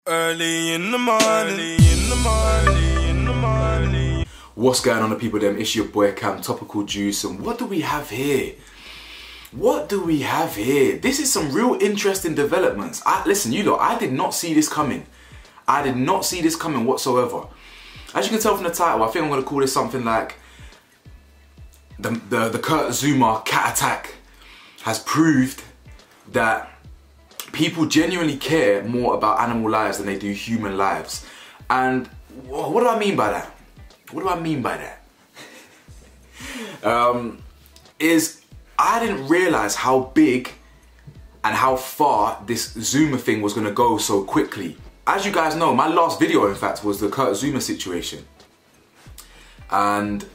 Early in the morning, What's going on, the people them? It's your boy Cam, Topical Juice, and what do we have here? What do we have here? This is some real interesting developments. Listen, you lot, I did not see this coming. I did not see this coming whatsoever. As you can tell from the title, I think I'm going to call this something like the Kurt Zouma cat attack has proved that people genuinely care more about animal lives than they do human lives. And what do I mean by that? What do I mean by that? I didn't realize how big and how far this Zouma thing was gonna go so quickly. As you guys know, my last video, in fact, was the Kurt Zouma situation. And,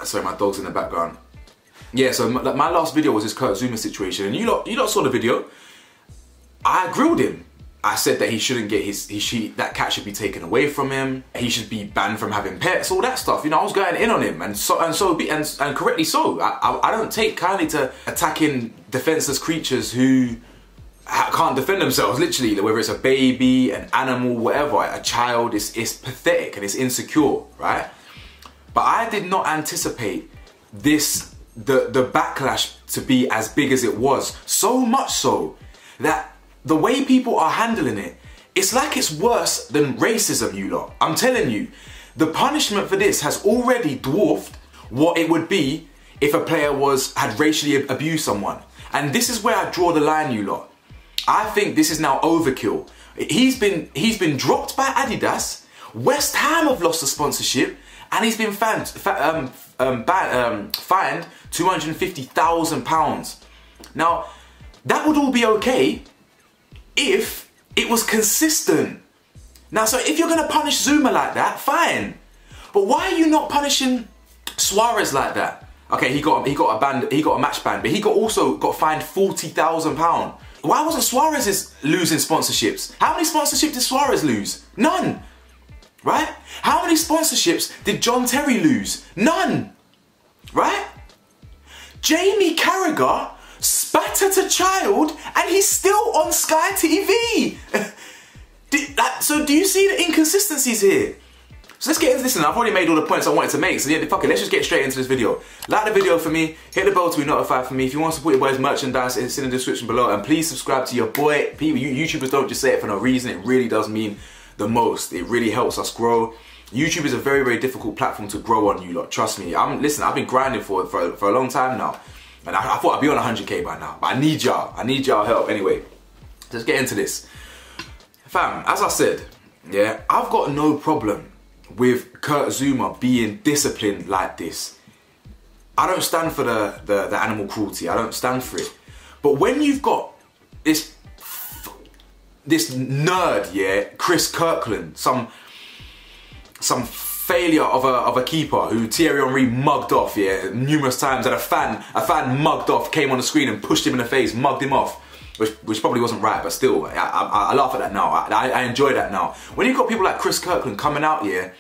sorry, my dog's in the background. Yeah, so my last video was this Kurt Zouma situation, and you lot saw the video. I grilled him. I said that he shouldn't get that cat should be taken away from him. He should be banned from having pets, all that stuff. You know, I was going in on him, and correctly so. I don't take kindly to attacking defenseless creatures who can't defend themselves. Literally, whether it's a baby, an animal, whatever, a child, it's pathetic and it's insecure, right? But I did not anticipate the backlash to be as big as it was. So much so that the way people are handling it, it's like it's worse than racism, you lot. I'm telling you, the punishment for this has already dwarfed what it would be if a player had racially abused someone. And this is where I draw the line, you lot. I think this is now overkill. He's been dropped by Adidas. West Ham have lost the sponsorship, and he's been fined £250,000. Now, that would all be okay if it was consistent. Now, so if you're gonna punish Zouma like that, fine. But why are you not punishing Suarez like that? Okay, he got a match ban, but he also got fined £40,000. Why wasn't Suarez losing sponsorships? How many sponsorships did Suarez lose? None. Right? How many sponsorships did John Terry lose? None. Right? Jamie Carragher spattered a child and he's still on Sky TV. So do you see the inconsistencies here? So let's get into this, and I've already made all the points I wanted to make, so yeah, fuck it, let's just get straight into this video. Like the video for me, hit the bell to be notified for me. If you want to support your boy's merchandise, it's in the description below, and please subscribe to your boy. People, YouTubers don't just say it for no reason, it really does mean the most. It really helps us grow. YouTube is a very, very difficult platform to grow on, you lot, trust me. Listen, I've been grinding for a long time now. And I thought I'd be on 100k by now, but I need y'all help. Anyway, let's get into this. Fam, as I said, yeah, I've got no problem with Kurt Zouma being disciplined like this. I don't stand for the animal cruelty, I don't stand for it. But when you've got this nerd, yeah, Chris Kirkland, some failure of a keeper who Thierry Henry mugged off, yeah, numerous times, and a fan mugged off, came on the screen and pushed him in the face, mugged him off, which probably wasn't right, but still, I laugh at that now. I enjoy that now. When you've got people like Chris Kirkland coming out here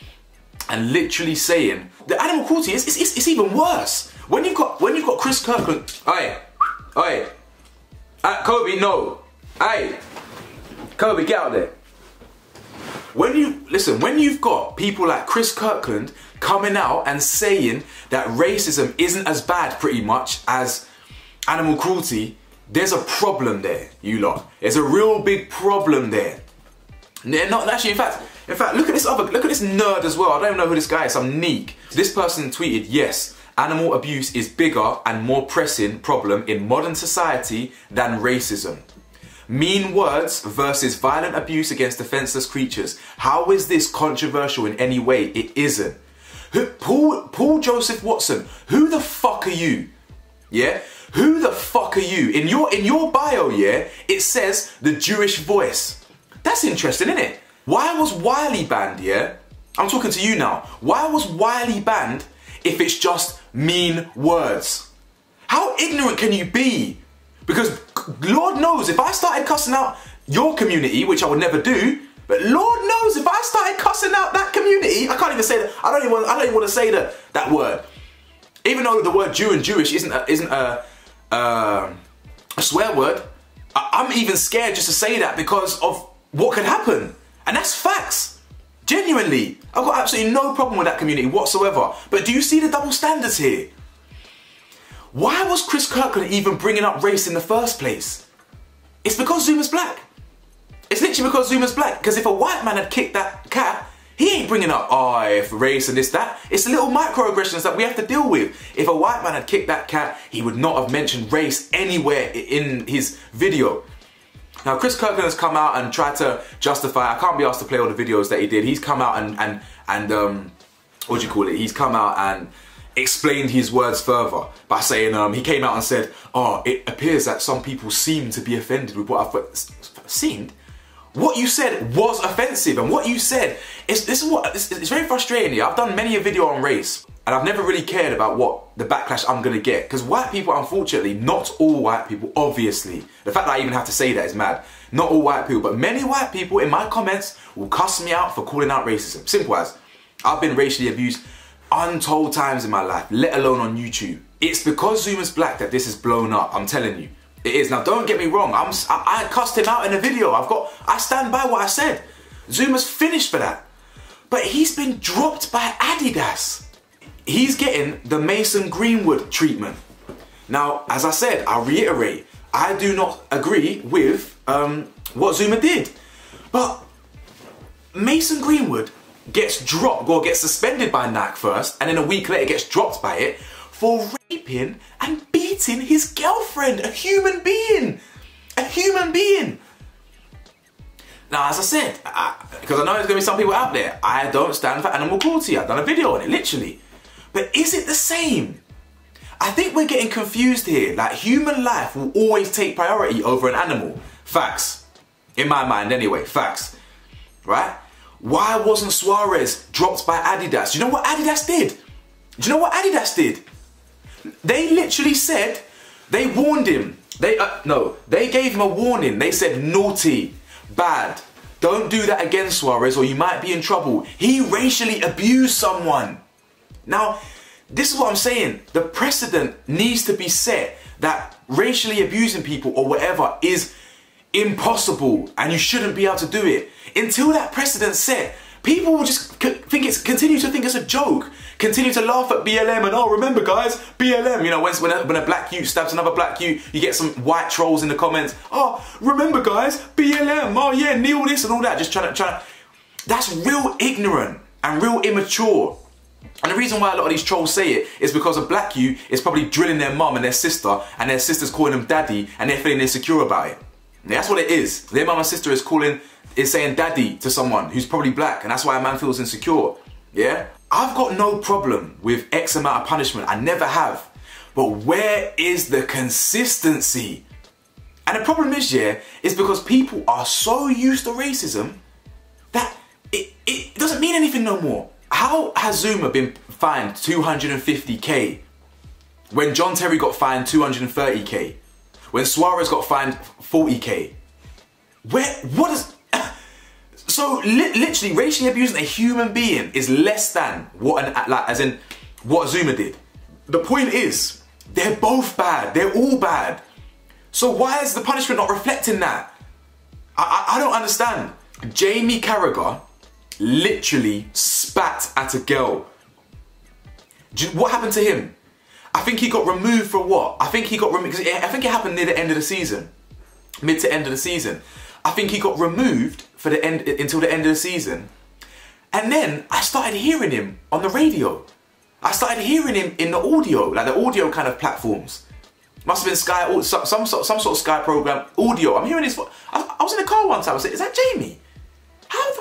and literally saying the animal cruelty it's even worse. When you've got Chris Kirkland, oi, Kobe, no, hey, Kobe, get out there. When you've got people like Chris Kirkland coming out and saying that racism isn't as bad pretty much as animal cruelty, there's a problem there, you lot. There's a real big problem there. Not actually, in fact, look at this nerd as well. I don't even know who this guy is, some neek. This person tweeted, yes, animal abuse is bigger and more pressing problem in modern society than racism. Mean words versus violent abuse against defenseless creatures. How is this controversial in any way? It isn't. Paul Joseph Watson, who the fuck are you? Yeah? Who the fuck are you? In your bio, yeah, it says the Jewish voice. That's interesting, isn't it? Why was Wiley banned, yeah? I'm talking to you now. Why was Wiley banned if it's just mean words? How ignorant can you be? Because Lord knows, if I started cussing out your community, which I would never do, but Lord knows if I started cussing out that community, I can't even say that. I don't even want to say that word. Even though the word Jew and Jewish isn't a swear word, I'm even scared just to say that because of what could happen. And that's facts. Genuinely. I've got absolutely no problem with that community whatsoever. But do you see the double standards here? Why was Chris Kirkland even bringing up race in the first place? It's because Zouma's black. It's literally because Zouma's black. Because if a white man had kicked that cat, he ain't bringing up, oh, if race and this, that. It's the little microaggressions that we have to deal with. If a white man had kicked that cat, he would not have mentioned race anywhere in his video. Now, Chris Kirkland has come out and tried to justify, I can't be asked to play all the videos that he did. He's come out and what do you call it? He's come out and explained his words further by saying, he came out and said, oh, it appears that some people seem to be offended with what I've seemed. What you said was offensive, and what you said is it's very frustrating. I've done many a video on race, and I've never really cared about what the backlash I'm gonna get, because white people, unfortunately, not all white people, obviously, the fact that I even have to say that is mad. Not all white people, but many white people in my comments will cuss me out for calling out racism. Simple as, I've been racially abused untold times in my life, let alone on YouTube. It's because Zouma's black that this is blown up, I'm telling you. It is. Now, don't get me wrong. I cussed him out in a video. I stand by what I said. Zouma's finished for that. But he's been dropped by Adidas. He's getting the Mason Greenwood treatment. Now, as I said, I'll reiterate, I do not agree with what Zouma did. But Mason Greenwood gets dropped or gets suspended by Nike first, and then a week later gets dropped by it for raping and beating his girlfriend, a human being. A human being. Now, as I said, because I know there's going to be some people out there, I don't stand for animal cruelty. I've done a video on it, literally. But is it the same? I think we're getting confused here. Like, human life will always take priority over an animal. Facts. In my mind, anyway. Facts. Right? Why wasn't Suarez dropped by Adidas? Do you know what Adidas did? Do you know what Adidas did? They literally said, they warned him. They gave him a warning. They said, naughty, bad. Don't do that again, Suarez, or you might be in trouble. He racially abused someone. Now, this is what I'm saying. The precedent needs to be set that racially abusing people or whatever is impossible and you shouldn't be able to do it. Until that precedent's set, people will just continue to think it's a joke. Continue to laugh at BLM and, oh, remember guys, BLM. You know, when a black youth stabs another black youth, you get some white trolls in the comments. Oh, remember guys, BLM. Oh yeah, kneel this and all that. Just trying to. That's real ignorant and real immature. And the reason why a lot of these trolls say it is because a black youth is probably drilling their mum and their sister's calling them daddy, and they're feeling insecure about it. Yeah, that's what it is. Their mum and sister is saying daddy to someone who's probably black, and that's why a man feels insecure. Yeah? I've got no problem with X amount of punishment. I never have. But where is the consistency? And the problem is, yeah, is because people are so used to racism that it doesn't mean anything no more. How has Zouma been fined 250k when John Terry got fined 230k? When Suarez got fined 40k? So literally, racially abusing a human being is less than what what Zouma did. The point is, they're both bad. They're all bad. So why is the punishment not reflecting that? I don't understand. Jamie Carragher literally spat at a girl. What happened to him? I think he got removed for what? I think he got removed because I think it happened near the end of the season, mid to end of the season. I think he got removed for the end until the end of the season, and then I started hearing him on the radio. I started hearing him in the audio, like the audio kind of platforms. Must have been Sky, some sort of Sky program audio. I'm hearing his. I was in the car one time. I said, "Is that Jamie? How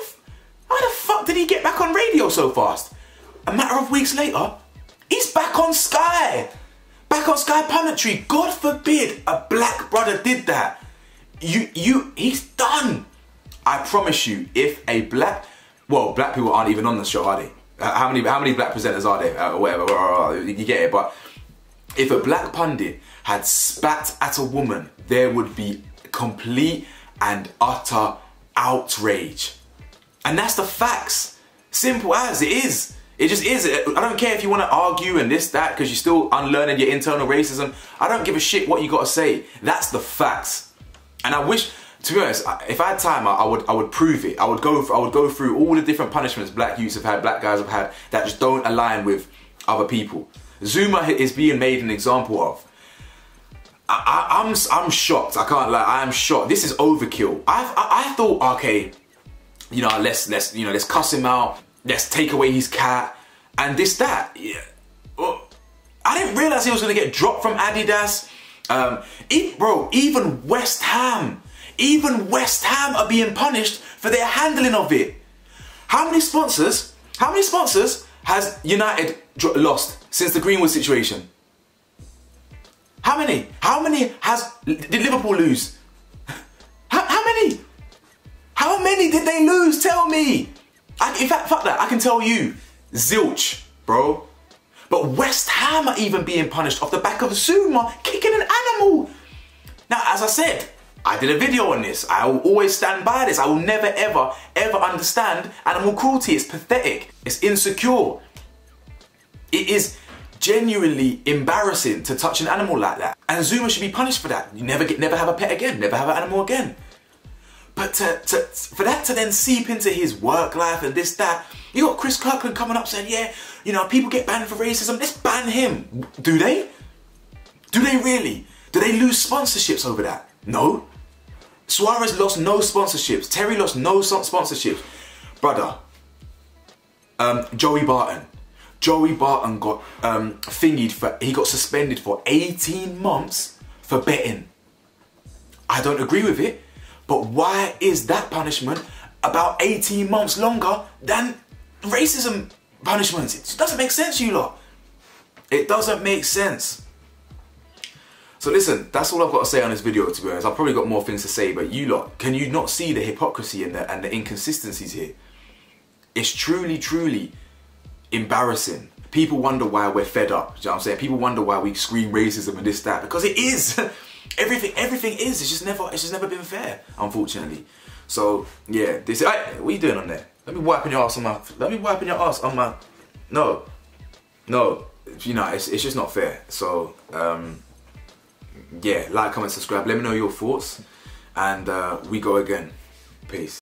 the fuck did he get back on radio so fast?" A matter of weeks later, he's back on Sky. Back on Sky Punditry. God forbid a black brother did that. He's done. I promise you, if a black people aren't even on the show, are they? How many black presenters are there? Whatever, you get it. But if a black pundit had spat at a woman, there would be complete and utter outrage. And that's the facts. Simple as it is. It just is. I don't care if you want to argue and this, that, because you're still unlearning your internal racism. I don't give a shit what you got to say. That's the facts. And I wish To be honest, if I had time, I would prove it. I would go through all the different punishments black youths have had, black guys have had, that just don't align with other people. Zouma is being made an example of. I'm shocked. I can't lie. I am shocked. This is overkill. I thought, okay, you know, let's cuss him out. Let's take away his cat and this that. Yeah. Well, I didn't realize he was gonna get dropped from Adidas. Bro, even West Ham are being punished for their handling of it. How many sponsors has United lost since the Greenwood situation? How many? How many did Liverpool lose? How many? How many did they lose? Tell me. In fact, fuck that. I can tell you. Zilch, bro. But West Ham are even being punished off the back of Zouma kicking an animal. Now, as I said, I did a video on this. I will always stand by this. I will never, ever, ever understand animal cruelty. It's pathetic. It's insecure. It is genuinely embarrassing to touch an animal like that. And Zouma should be punished for that. You never have a pet again. Never have an animal again. But for that to then seep into his work life and this, that, you got Chris Kirkland coming up saying, yeah, you know, people get banned for racism. Let's ban him. Do they? Do they really? Do they lose sponsorships over that? No. Suarez lost no sponsorships. Terry lost no sponsorships. Brother, Joey Barton got he got suspended for 18 months for betting. I don't agree with it, but why is that punishment about 18 months longer than racism punishments? It doesn't make sense, you lot. It doesn't make sense. So listen, that's all I've got to say on this video, to be honest. I've probably got more things to say, but you lot, can you not see the hypocrisy and the inconsistencies here? It's truly, truly embarrassing. People wonder why we're fed up. Do you know what I'm saying? People wonder why we scream racism and this, that, because it is. everything is. It's just never been fair, unfortunately. So yeah, this. Hey, what are you doing on there? Let me wiping your ass on my. Let me wiping your ass on my. No. You know, it's just not fair. So yeah, like, comment, subscribe. Let me know your thoughts, and we go again. Peace.